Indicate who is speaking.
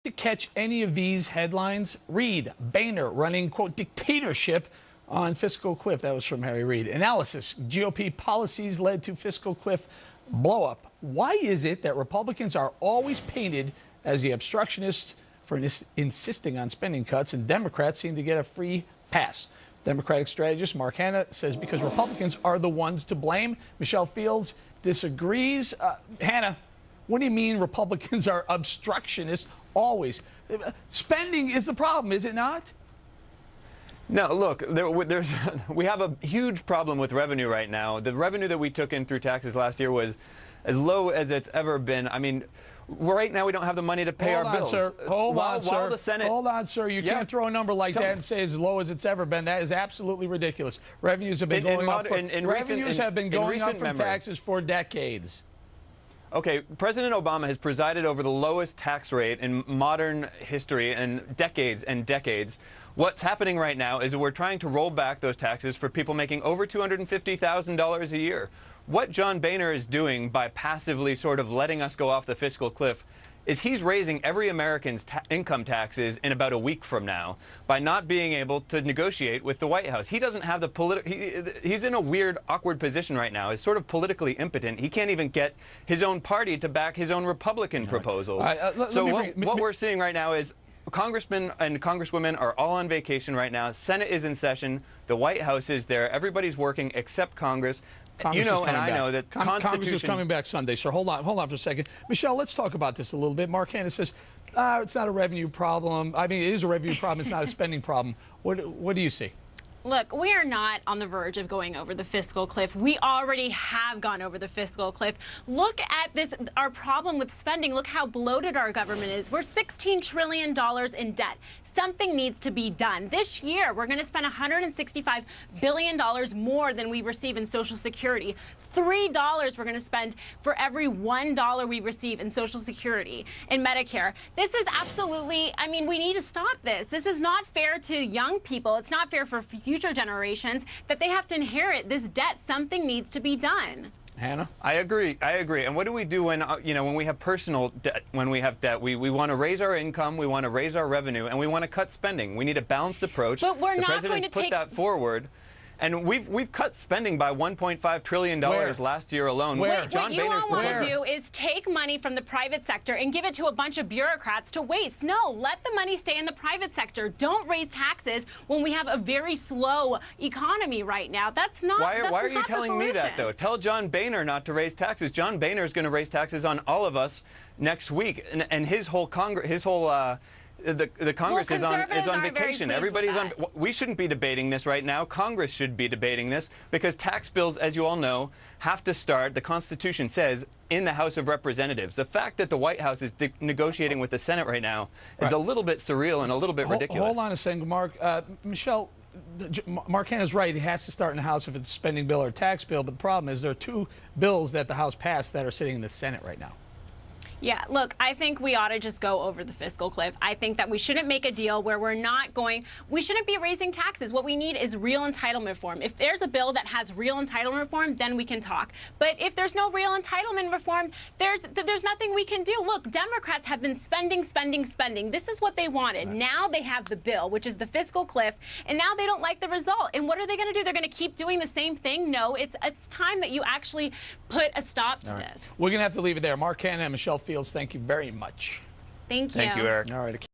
Speaker 1: To catch any of these headlines, read Boehner running, quote, dictatorship on fiscal cliff. That was from Harry Reid. Analysis, GOP policies led to fiscal cliff blow-up. Why is it that Republicans are always painted as the obstructionists for insisting on spending cuts, and Democrats seem to get a free pass? Democratic strategist Mark Hanna says because Republicans are the ones to blame. Michelle Fields disagrees. Hanna, what do you mean Republicans are obstructionists? Always. Spending is the problem, is it not?
Speaker 2: No, look, we have a huge problem with revenue right now. The revenue that we took in through taxes last year was as low as it's ever been. I mean, right now we don't have the money to pay our bills.
Speaker 1: Hold on, sir. You can't throw a number like that and say as low as it's ever been. That is absolutely ridiculous. Revenues have been going up. Revenues have been going up from taxes for decades.
Speaker 2: Okay, President Obama has presided over the lowest tax rate in modern history in decades and decades. What's happening right now is that we're trying to roll back those taxes for people making over $250,000 a year. What John Boehner is doing by passively sort of letting us go off the fiscal cliff is he's raising every American's income taxes in about a week from now by not being able to negotiate with the White House. He doesn't have the he's in a weird, awkward position right now. He's sort of politically impotent. He can't even get his own party to back his own Republican proposals. So what we're seeing right now is congressmen and congresswomen are all on vacation right now. Senate is in session. The White House is there. Everybody's working except Congress.
Speaker 1: Congress
Speaker 2: you know, and I know that
Speaker 1: Congress is coming back Sunday. So hold on for a second. Michelle, let's talk about this a little bit. Mark Hanna says it's not a revenue problem. I mean, it is a revenue problem. It's not a spending problem. What do you see?
Speaker 3: Look, we are not on the verge of going over the fiscal cliff. We already have gone over the fiscal cliff. Look at this, our problem with spending. Look how bloated our government is. We're $16 trillion in debt. Something needs to be done. This year, we're going to spend $165 billion more than we receive in Social Security. $3 we're going to spend for every $1 we receive in Social Security and Medicare. This is absolutely, I mean, we need to stop this. This is not fair to young people. It's not fair for future generations that they have to inherit this debt. Something needs to be done.
Speaker 1: Hanna?
Speaker 2: I agree. And what do we do when, when we have personal debt, when we have debt? We want to raise our income, we want to raise our revenue, and we want to cut spending. We need a balanced approach.
Speaker 3: But we're not going to
Speaker 2: put
Speaker 3: take
Speaker 2: that forward. And we've cut spending by $1.5 trillion last year alone.
Speaker 3: What you all want to do is take money from the private sector and give it to a bunch of bureaucrats to waste. No, let the money stay in the private sector. Don't raise taxes when we have a very slow economy right now. That's not.
Speaker 2: Why are you telling me that, though? Tell John Boehner not to raise taxes. John Boehner is going to raise taxes on all of us next week, and his whole the Congress is on vacation. Everybody's on. We shouldn't be debating this right now. Congress should be debating this because tax bills, as you all know, have to start. The Constitution says in the House of Representatives. The fact that the White House is negotiating with the Senate right now is a little bit surreal and a little bit ridiculous.
Speaker 1: Hold on a second, Mark. Michelle, Mark Hanna's right. It has to start in the House if it's a spending bill or a tax bill. But the problem is there are two bills that the House passed that are sitting in the Senate right now.
Speaker 3: Yeah, look, I think we ought to just go over the fiscal cliff. I think that we shouldn't make a deal where we shouldn't be raising taxes. What we need is real entitlement reform. If there's a bill that has real entitlement reform, then we can talk. But if there's no real entitlement reform, there's nothing we can do. Look, Democrats have been spending. This is what they wanted. Right. Now they have the bill, which is the fiscal cliff, and now they don't like the result. And what are they going to do? They're going to keep doing the same thing? No, it's time that you actually put a stop to this.
Speaker 1: We're going to have to leave it there. Mark Hanna and Michelle Fields, thank you very much.
Speaker 3: Thank you.
Speaker 2: Thank you, Eric.
Speaker 1: All right.